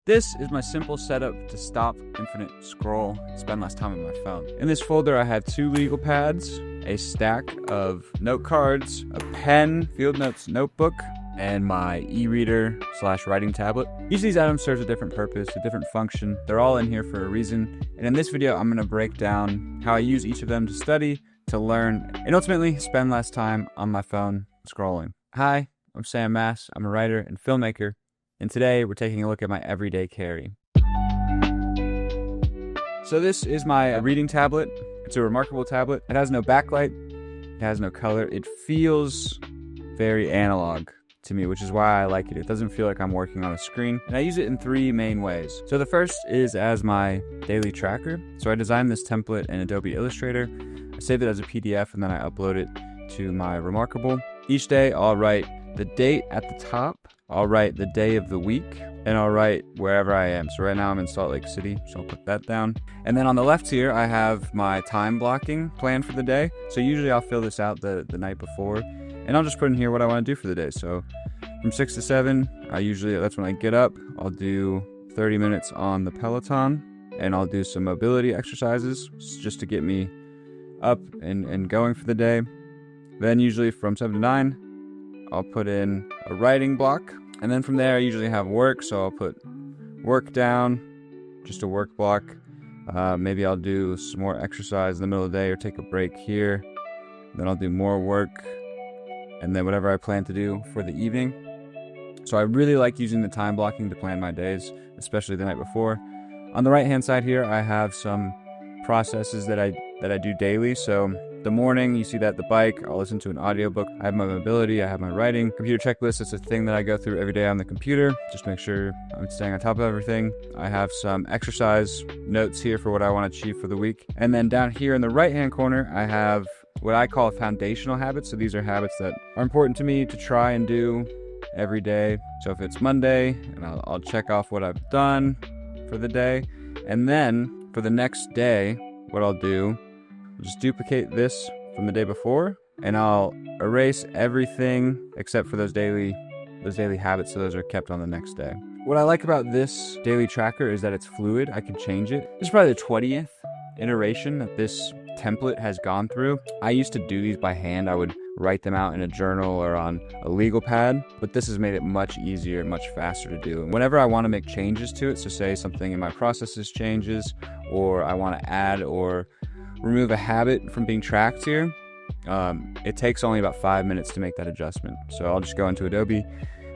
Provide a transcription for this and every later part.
This is my simple setup to stop infinite scroll and spend less time on my phone. In this folder, I have 2 legal pads, a stack of note cards, a pen, field notes notebook, and my e-reader / writing tablet. Each of these items serves a different purpose, a different function. They're all in here for a reason. And in this video, I'm gonna break down how I use each of them to study, to learn, and ultimately spend less time on my phone scrolling. Hi, I'm Sam Mass. I'm a writer and filmmaker. And today we're taking a look at my everyday carry. So this is my reading tablet. It's a remarkable tablet. It has no backlight. It has no color. It feels very analog to me, which is why I like it. It doesn't feel like I'm working on a screen. And I use it in 3 main ways. So the first is as my daily tracker. So I designed this template in Adobe Illustrator. I save it as a PDF and then I upload it to my Remarkable. Each day I'll write the date at the top, I'll write the day of the week, and I'll write wherever I am. So right now I'm in Salt Lake City, so I'll put that down. And then on the left here, I have my time blocking plan for the day. So usually I'll fill this out the night before, and I'll just put in here what I want to do for the day. So from 6 to 7, that's when I get up. I'll do 30 minutes on the Peloton, and I'll do some mobility exercises just to get me up and going for the day. Then usually from 7 to 9, I'll put in a writing block. And then from there, I usually have work. So I'll put work down, just a work block. Maybe I'll do some more exercise in the middle of the day or take a break here. Then I'll do more work. And then whatever I plan to do for the evening. So I really like using the time blocking to plan my days, especially the night before. On the right-hand side here, I have some processes that I do daily. So the morning, you see that the bike, I'll listen to an audiobook. I have my mobility, I have my writing. Computer checklist, it's a thing that I go through every day on the computer, just make sure I'm staying on top of everything. I have some exercise notes here for what I want to achieve for the week. And then down here in the right-hand corner, I have what I call foundational habits. So these are habits that are important to me to try and do every day. So if it's Monday, and I'll check off what I've done for the day. And then for the next day, what I'll do, just duplicate this from the day before, and I'll erase everything except for those daily habits, so those are kept on the next day. What I like about this daily tracker is that it's fluid. I can change it. This is probably the 20th iteration that this template has gone through. I used to do these by hand. I would write them out in a journal or on a legal pad, but this has made it much easier, much faster to do. And whenever I want to make changes to it, so say something in my processes changes, or I want to add or remove a habit from being tracked here, it takes only about 5 minutes to make that adjustment. So I'll just go into Adobe,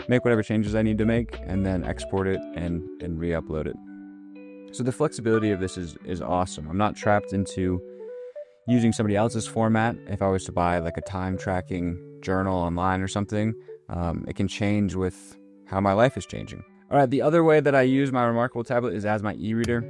make whatever changes I need to make, and then export it and re-upload it. So the flexibility of this is awesome. I'm not trapped into using somebody else's format. If I was to buy like a time tracking journal online or something, it can change with how my life is changing. All right, the other way that I use my Remarkable tablet is as my e-reader.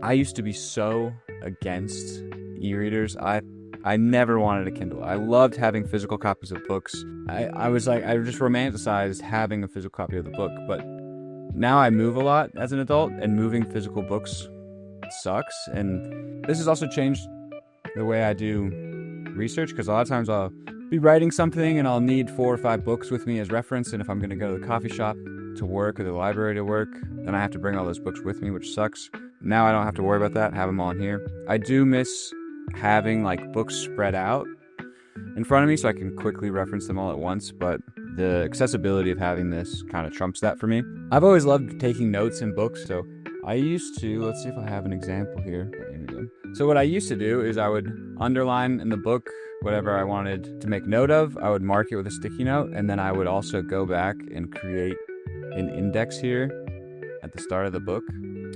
I used to be so against e-readers. I never wanted a Kindle. I loved having physical copies of books. I just romanticized having a physical copy of the book. But now I move a lot as an adult, and moving physical books sucks. And this has also changed the way I do research, because a lot of times I'll be writing something and I'll need 4 or 5 books with me as reference. And if I'm going to go to the coffee shop to work or the library to work, then I have to bring all those books with me, which sucks. Now I don't have to worry about that, have them all in here. I do miss having like books spread out in front of me so I can quickly reference them all at once, but the accessibility of having this kind of trumps that for me. I've always loved taking notes in books, so I used to, let's see if I have an example here. Here we go. So what I used to do is I would underline in the book whatever I wanted to make note of. I would mark it with a sticky note, and then I would also go back and create an index here at the start of the book.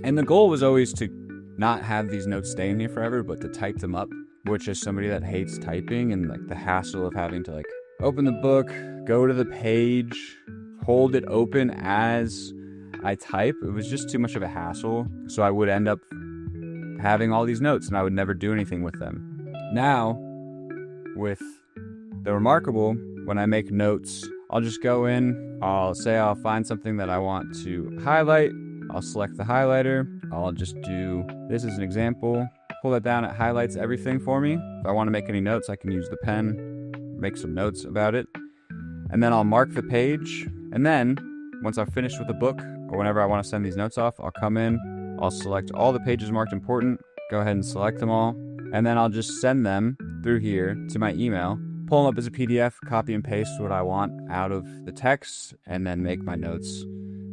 And the goal was always to not have these notes stay in here forever, but to type them up, which is somebody that hates typing and like the hassle of having to like open the book, go to the page, hold it open as I type. It was just too much of a hassle. So I would end up having all these notes and I would never do anything with them. Now, with the Remarkable, when I make notes, I'll just go in, I'll find something that I want to highlight. I'll select the highlighter. I'll just do this as an example. Pull that down, it highlights everything for me. If I want to make any notes, I can use the pen, make some notes about it. And then I'll mark the page. And then once I've finished with the book, or whenever I want to send these notes off, I'll come in, I'll select all the pages marked important, go ahead and select them all, and then I'll just send them through here to my email, pull them up as a PDF, copy and paste what I want out of the text, and then make my notes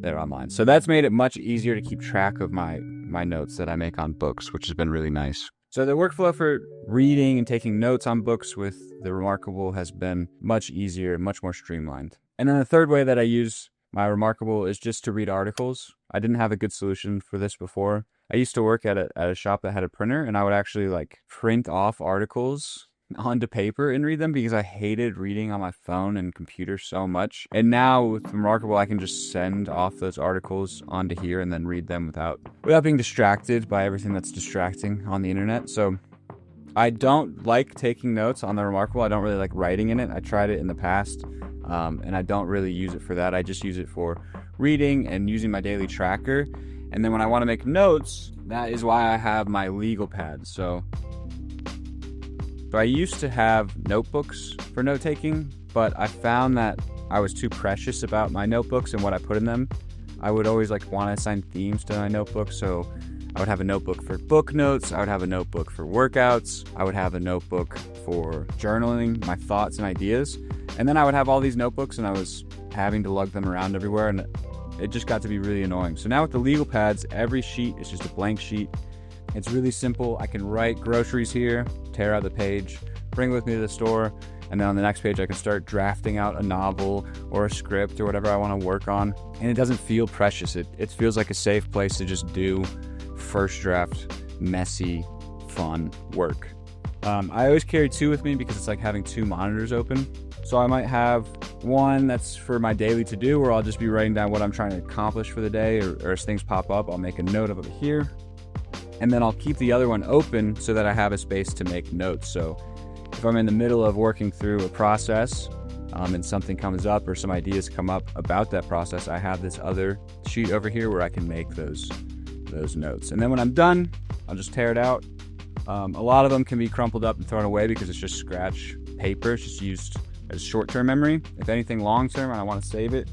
there online. So that's made it much easier to keep track of my notes that I make on books, which has been really nice. So the workflow for reading and taking notes on books with the Remarkable has been much easier, much more streamlined. And then the third way that I use my Remarkable is just to read articles. I didn't have a good solution for this before. I used to work at a shop that had a printer, and I would actually print off articles onto paper and read them because I hated reading on my phone and computer so much. And now with Remarkable, I can just send off those articles onto here and then read them without being distracted by everything that's distracting on the internet. So I don't like taking notes on the Remarkable. I don't really like writing in it. I tried it in the past, and I don't really use it for that. I just use it for reading and using my daily tracker. And then when I want to make notes, that is why I have my legal pad. So I used to have notebooks for note taking, but I found that I was too precious about my notebooks and what I put in them. I would always want to assign themes to my notebook, so I would have a notebook for book notes, I would have a notebook for workouts, I would have a notebook for journaling my thoughts and ideas, and then I would have all these notebooks and I was having to lug them around everywhere, and it just got to be really annoying. So now with the legal pads, every sheet is just a blank sheet. It's really simple. I can write groceries here, tear out the page, bring it with me to the store, and then on the next page I can start drafting out a novel or a script or whatever I want to work on. And it doesn't feel precious. It feels like a safe place to just do first draft, messy, fun work. I always carry two with me because it's like having two monitors open. So I might have one that's for my daily to-do where I'll just be writing down what I'm trying to accomplish for the day, or as things pop up, I'll make a note of it here. And then I'll keep the other one open so that I have a space to make notes. So if I'm in the middle of working through a process and something comes up or some ideas come up about that process, I have this other sheet over here where I can make those notes. And then when I'm done, I'll just tear it out. A lot of them can be crumpled up and thrown away because it's just scratch paper. It's just used as short-term memory. If anything long-term and I want to save it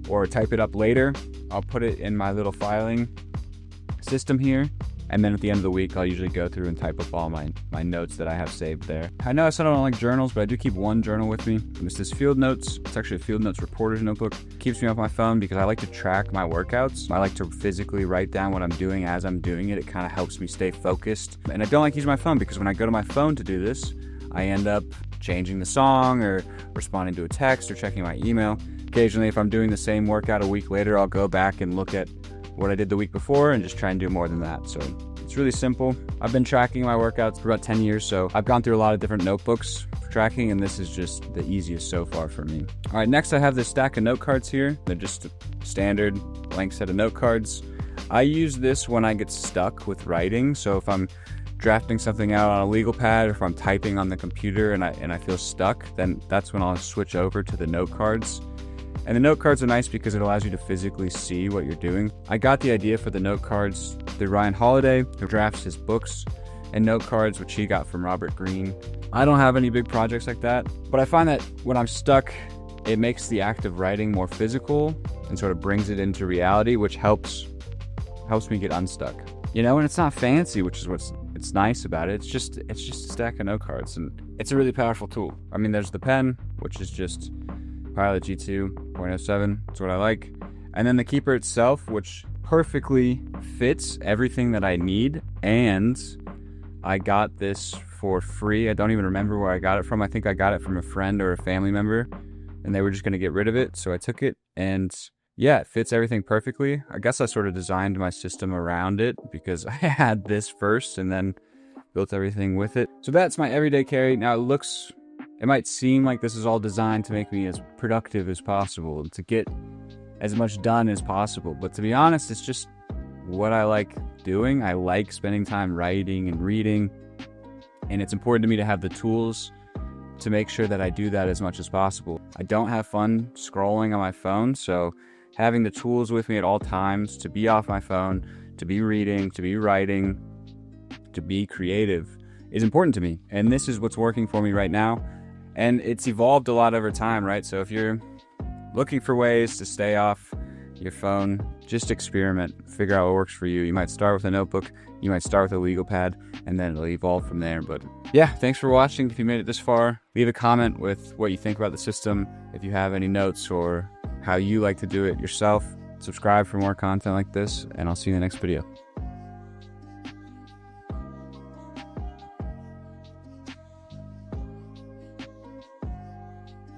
or type it up later, I'll put it in my little filing system here. And then at the end of the week, I'll usually go through and type up all my notes that I have saved there. I know I said I don't like journals, but I do keep one journal with me. It's this Field Notes. It's actually a Field Notes reporter's notebook. It keeps me off my phone because I like to track my workouts. I like to physically write down what I'm doing as I'm doing it. It kind of helps me stay focused. And I don't like using my phone because when I go to my phone to do this, I end up changing the song or responding to a text or checking my email. Occasionally, if I'm doing the same workout a week later, I'll go back and look at what I did the week before and just try and do more than that. So it's really simple. I've been tracking my workouts for about 10 years, so I've gone through a lot of different notebooks for tracking, and this is just the easiest so far for me. All right, next I have this stack of note cards here. They're just a standard blank set of note cards. I use this when I get stuck with writing. So if I'm drafting something out on a legal pad or if I'm typing on the computer and I feel stuck, then that's when I'll switch over to the note cards. And the note cards are nice because it allows you to physically see what you're doing. I got the idea for the note cards through Ryan Holiday, who drafts his books and note cards, which he got from Robert Greene. I don't have any big projects like that, but I find that when I'm stuck, it makes the act of writing more physical and sort of brings it into reality, which helps me get unstuck. You know, and it's not fancy, which is it's nice about it. It's just a stack of note cards, and it's a really powerful tool. I mean, there's the pen, which is just Pilot G2.07. That's what I like. And then the keeper itself, which perfectly fits everything that I need. And I got this for free. I don't even remember where I got it from. I think I got it from a friend or a family member, and they were just going to get rid of it. So I took it, and yeah, it fits everything perfectly. I guess I sort of designed my system around it because I had this first and then built everything with it. So that's my everyday carry. Now it might seem like this is all designed to make me as productive as possible and to get as much done as possible. But to be honest, it's just what I like doing. I like spending time writing and reading. And it's important to me to have the tools to make sure that I do that as much as possible. I don't have fun scrolling on my phone, so having the tools with me at all times to be off my phone, to be reading, to be writing, to be creative is important to me. And this is what's working for me right now. And it's evolved a lot over time, right? So if you're looking for ways to stay off your phone. Just experiment, figure out what works for you. You might start with a notebook, you might start with a legal pad, and then it'll evolve from there. But yeah, thanks for watching. If you made it this far, leave a comment with what you think about the system. If you have any notes or how you like to do it yourself, subscribe for more content like this, and I'll see you in the next video.